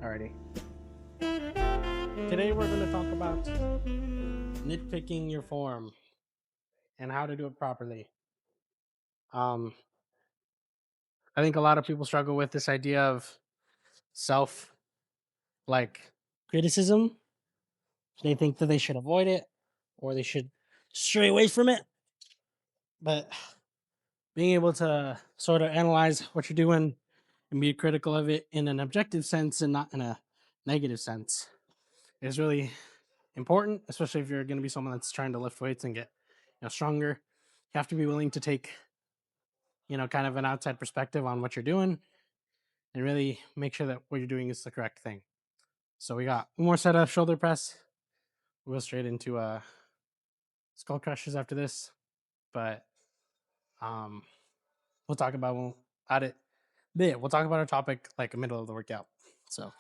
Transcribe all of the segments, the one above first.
Alrighty. Today we're going to talk about nitpicking your form and how to do it properly. Um, I think a lot of people struggle with this idea of self like criticism. They think that they should avoid it or they should stray away from it. But being able to sort of analyze what you're doing and be critical of it in an objective sense and not in a negative sense is really important, especially if you're going to be someone that's trying to lift weights and get stronger. You have to be willing to take kind of an outside perspective on what you're doing and really make sure that what you're doing is the correct thing. So we got one more set of shoulder press. We'll go straight into skull crushers after this, but um, we'll talk about we'll talk about our topic like middle of the workout. So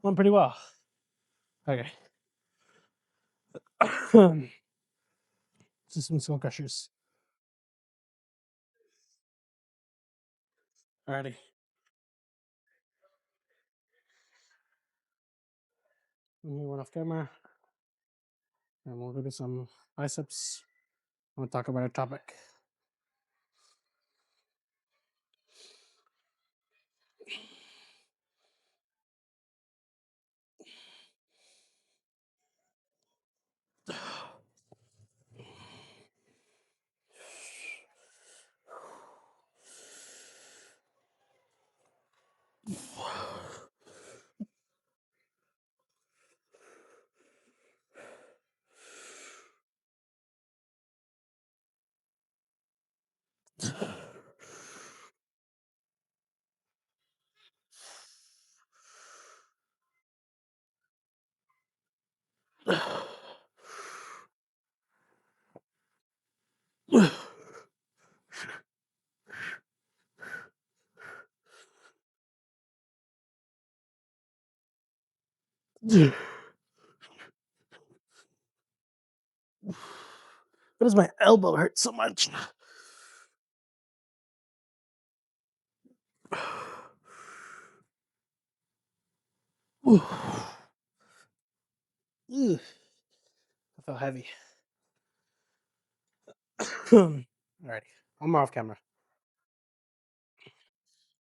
went pretty well. Okay. Just some skull crushers. Alrighty. One off camera. And we'll go to some biceps. We'll talk about our topic. Why does my elbow hurt so much? I felt heavy. Alrighty. I'm more off camera.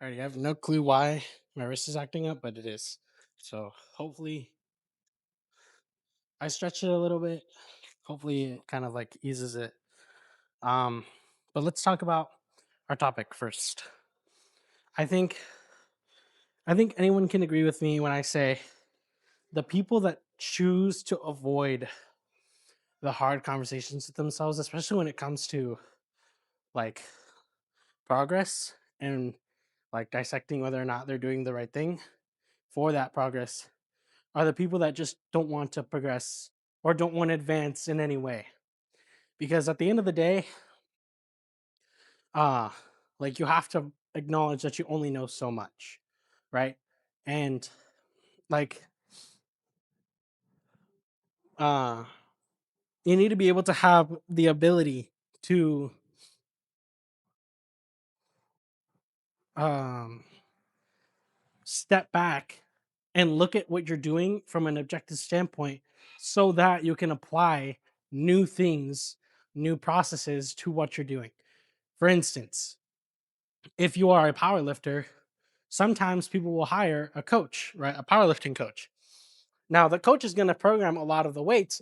Alrighty, I have no clue why my wrist is acting up, but it is. So hopefully I stretch it a little bit. Hopefully it kind of like eases it. Um, but let's talk about our topic first. I think anyone can agree with me when I say the people that choose to avoid the hard conversations with themselves, especially when it comes to like progress and like dissecting whether or not they're doing the right thing for that progress, are the people that just don't want to progress or don't want to advance in any way. Because at the end of the day, uh, like you have to acknowledge that you only know so much, right? And like uh you need to be able to have the ability to um step back and look at what you're doing from an objective standpoint so that you can apply new things, new processes to what you're doing. For instance, if you are a power lifter, sometimes people will hire a coach, right? A powerlifting coach. Now, the coach is going to program a lot of the weights,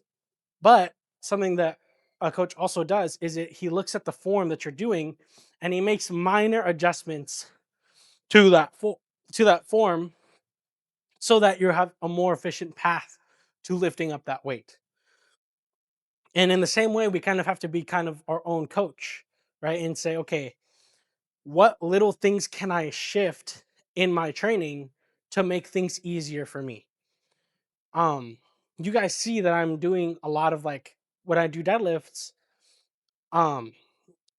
but something that a coach also does is he looks at the form that you're doing and he makes minor adjustments to that form so that you have a more efficient path to lifting up that weight. And in the same way, we kind of have to be kind of our own coach, right? And say, okay, what little things can I shift in my training to make things easier for me? Um, you guys see that I'm doing a lot of like when I do deadlifts, um,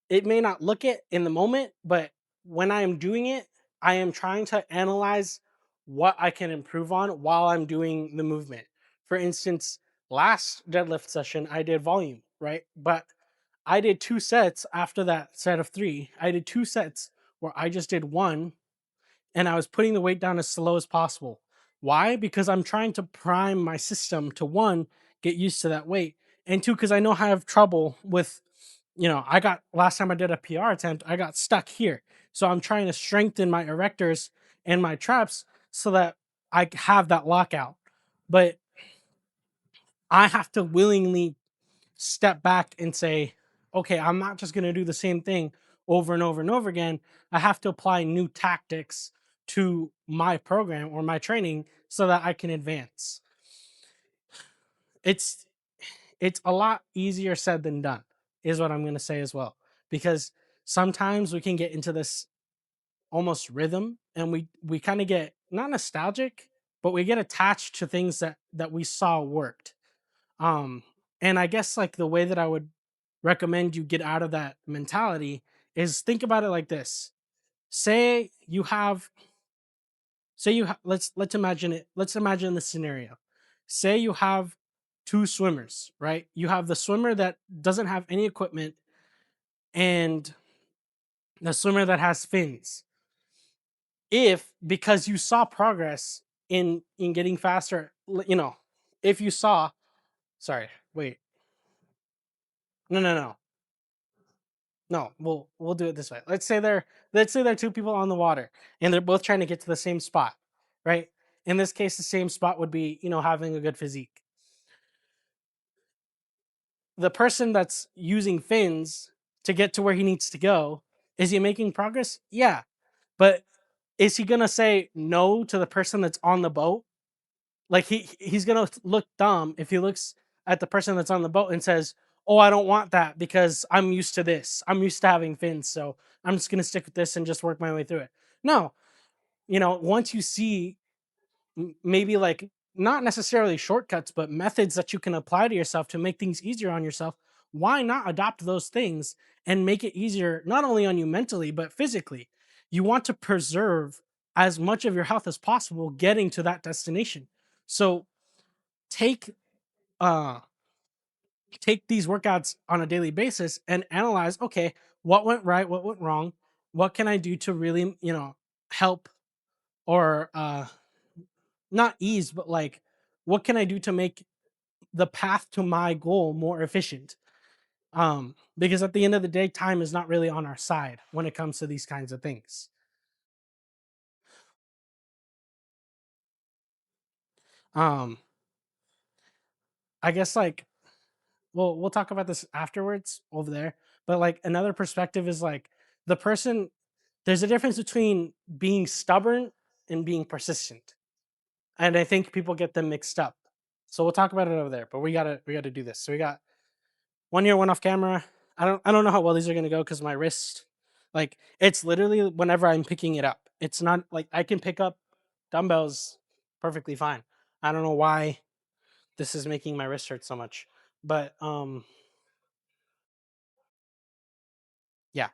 it may not look it in the moment, but when I am doing it, I am trying to analyze what I can improve on while I'm doing the movement. For instance, last deadlift session, I did volume, right? But I did 2 sets after that set of 3. I did 2 sets where I just did one and I was putting the weight down as slow as possible. Why? Because I'm trying to prime my system to one, get used to that weight, and two, because I know I have trouble with, I got last time I did a PR attempt, I got stuck here. So I'm trying to strengthen my erectors and my traps so that I have that lockout. But I have to willingly step back and say, okay, I'm not just going to do the same thing over and over and over again. I have to apply new tactics to my program or my training so that I can advance. It's it's a lot easier said than done, is what I'm going to say as well, because sometimes we can get into this almost rhythm and we kind of get not nostalgic, but we get attached to things that we saw worked. Um, and I guess like the way that I would recommend you get out of that mentality is think about it like this. Say you have let's imagine it. Let's imagine the scenario. Say you have two swimmers, right? You have the swimmer that doesn't have any equipment and the swimmer that has fins. If because you saw progress in getting faster, if you saw, sorry, wait. No, no, no. No, we'll do it this way. Let's say there are two people on the water and they're both trying to get to the same spot, right? In this case, the same spot would be, having a good physique. The person that's using fins to get to where he needs to go, is he making progress? Yeah. But is he gonna say no to the person that's on the boat? Like he's gonna look dumb if he looks at the person that's on the boat and says, "Oh, I don't want that because I'm used to this. I'm used to having fins, so I'm just gonna stick with this and just work my way through it." No, once you see maybe like not necessarily shortcuts, but methods that you can apply to yourself to make things easier on yourself, why not adopt those things and make it easier not only on you mentally but physically? You want to preserve as much of your health as possible getting to that destination. So take uh take these workouts on a daily basis and analyze, okay, what went right, what went wrong, what can I do to really, help or not ease, but like what can I do to make the path to my goal more efficient? Because at the end of the day, time is not really on our side when it comes to these kinds of things. Um, I guess like we'll talk about this afterwards over there, but like another perspective is like the person there's a difference between being stubborn and being persistent. And I think people get them mixed up. So we'll talk about it over there, but we gotta do this. So we got one year, one off camera. I don't know how well these are gonna go because my wrist, like it's literally whenever I'm picking it up. it's not like I can pick up dumbbells perfectly fine. I don't know why this is making my wrist hurt so much. But yeah.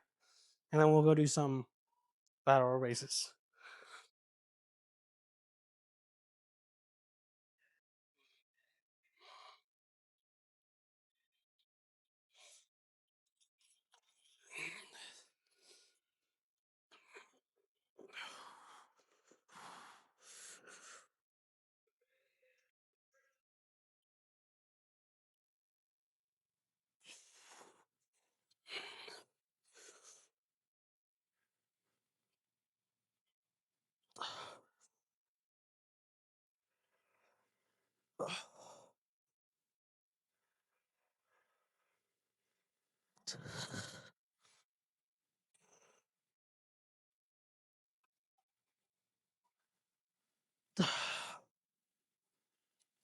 And then we'll go do some lateral raises.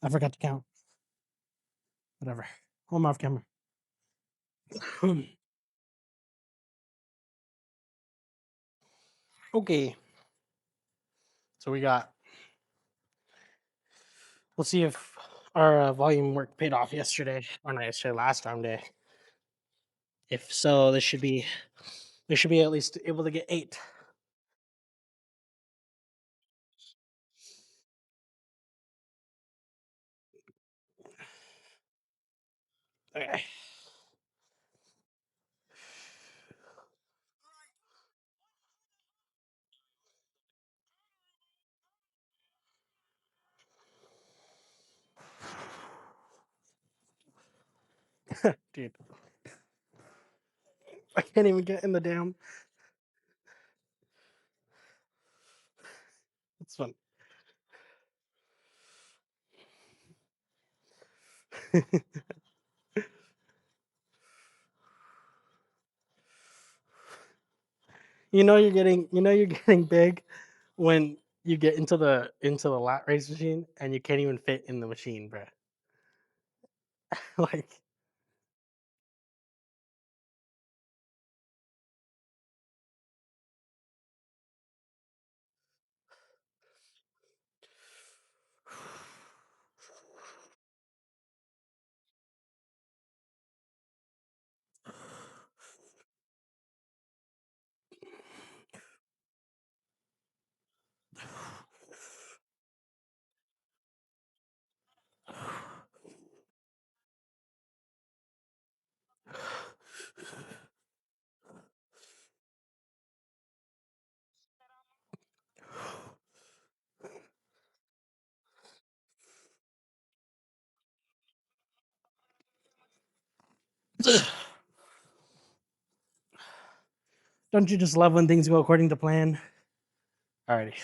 I forgot to count. Whatever. I'm off camera. Okay. So we got. We'll see if our volume work paid off yesterday, or not yesterday, last time day. If so, this should be. We should be at least able to get 8. Okay. Dude, I can't even get in the damn. It's fun. you're getting big when you get into the lat raise machine and you can't even fit in the machine, bro. Like, don't you just love when things go according to plan? Alrighty.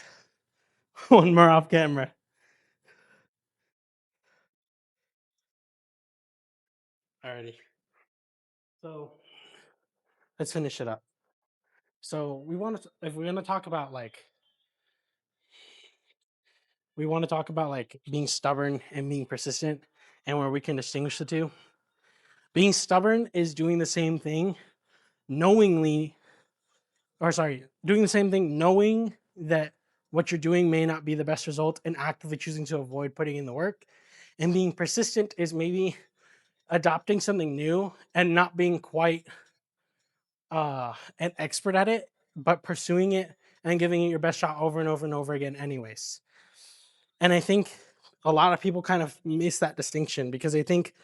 One more off camera. Alrighty. So let's finish it up. So we want to, if we're gonna talk about like, we want to talk about like being stubborn and being persistent, and where we can distinguish the two. Being stubborn is doing the same thing knowingly, or sorry, doing the same thing knowing that what you're doing may not be the best result and actively choosing to avoid putting in the work. And being persistent is maybe adopting something new and not being quite an expert at it, but pursuing it and giving it your best shot over and over and over again anyways. And I think a lot of people kind of miss that distinction because they think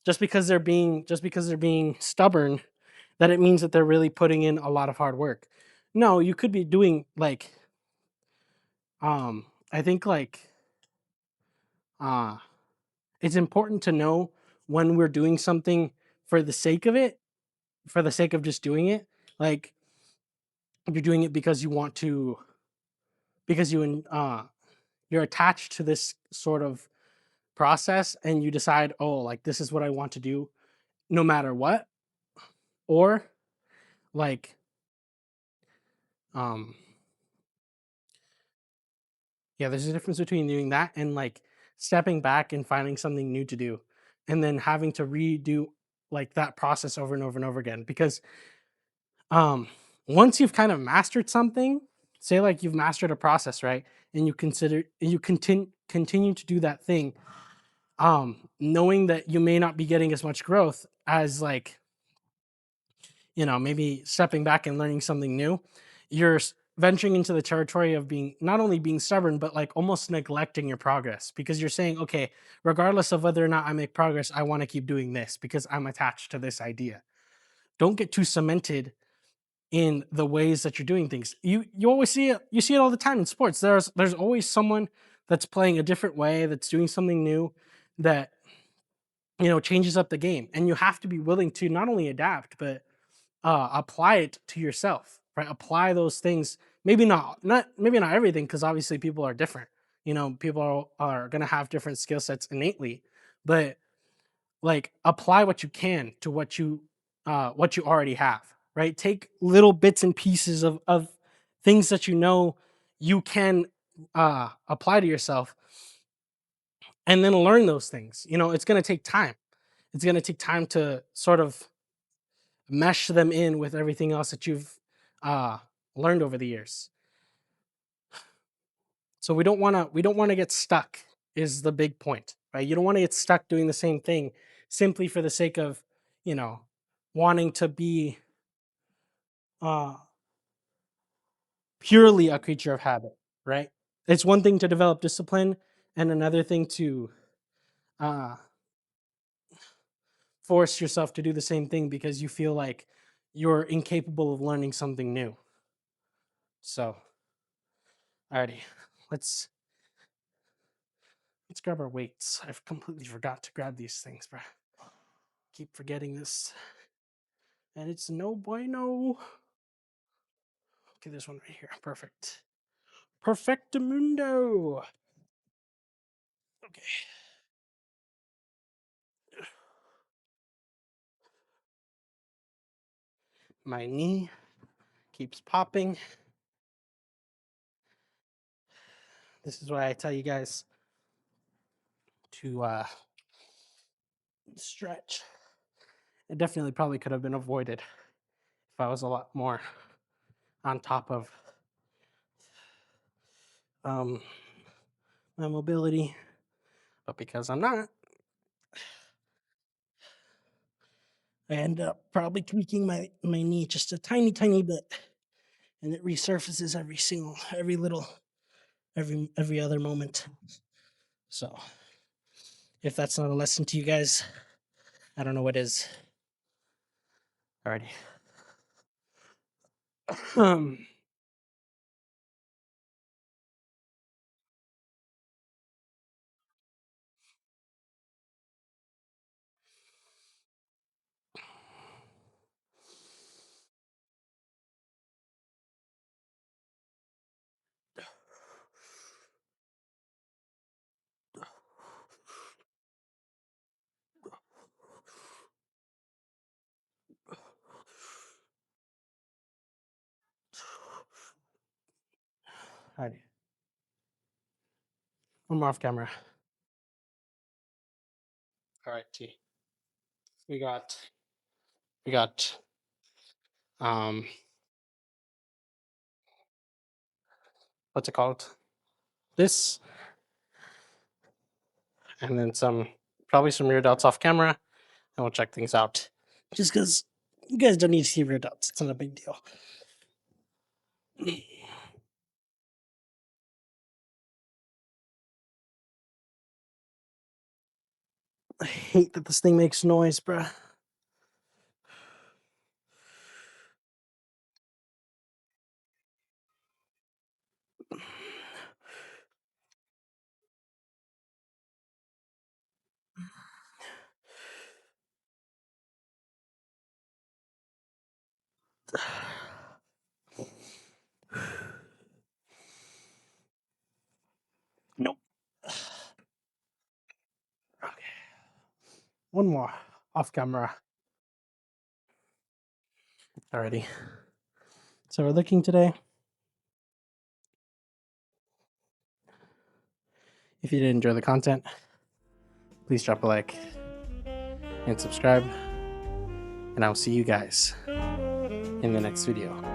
just because they're being stubborn that it means that they're really putting in a lot of hard work. No, you could be doing like I think like uh it's important to know when we're doing something for the sake of it, for the sake of just doing it. Like if you're doing it because you want to, because you're attached to this sort of process and you decide, oh, like this is what I want to do no matter what. Or like um yeah, there's a difference between doing that and like stepping back and finding something new to do and then having to redo like that process over and over and over again because um once you've kind of mastered something, say like you've mastered a process, right? And you continue to do that thing, knowing that you may not be getting as much growth as like, maybe stepping back and learning something new, you're venturing into the territory of being not only being stubborn, but like almost neglecting your progress because you're saying, okay, regardless of whether or not I make progress, I want to keep doing this because I'm attached to this idea. Don't get too cemented in the ways that you're doing things. You always see it. You see it all the time in sports. There's always someone that's playing a different way, that's doing something new, that changes up the game, and you have to be willing to not only adapt but apply it to yourself, right? Apply those things. Maybe not everything, because obviously people are different. People are going to have different skill sets innately, but like apply what you can to what you already have, right? Take little bits and pieces of things that you can apply to yourself, and then learn those things. It's going to take time. It's going to take time to sort of mesh them in with everything else that you've uh, learned over the years. So we don't want to get stuck is the big point, right? You don't want to get stuck doing the same thing simply for the sake of, you know, wanting to be uh, purely a creature of habit, right? It's one thing to develop discipline and another thing to uh, force yourself to do the same thing because you feel like you're incapable of learning something new. So, alrighty, let's let's grab our weights. I've completely forgot to grab these things, bro. Keep forgetting this, and it's no bueno. Okay, there's one right here. Perfect. Perfectamundo. Okay. My knee keeps popping. This is why I tell you guys to stretch. It definitely probably could have been avoided if I was a lot more on top of um, my mobility, but because I'm not, I end up probably tweaking my knee just a tiny bit, and it resurfaces every other moment. So if that's not a lesson to you guys, I don't know what is. Alrighty. um, alrighty. One more off camera. All right, T. We got we got um what's it called? This, and then probably some rear delts off camera, and we'll check things out. Just because you guys don't need to see rear delts, it's not a big deal. I hate that this thing makes noise, bruh. Nope. Okay. One more off camera. Alrighty. So we're looking today. If you did enjoy the content, please drop a like and subscribe. And I'll see you guys in the next video.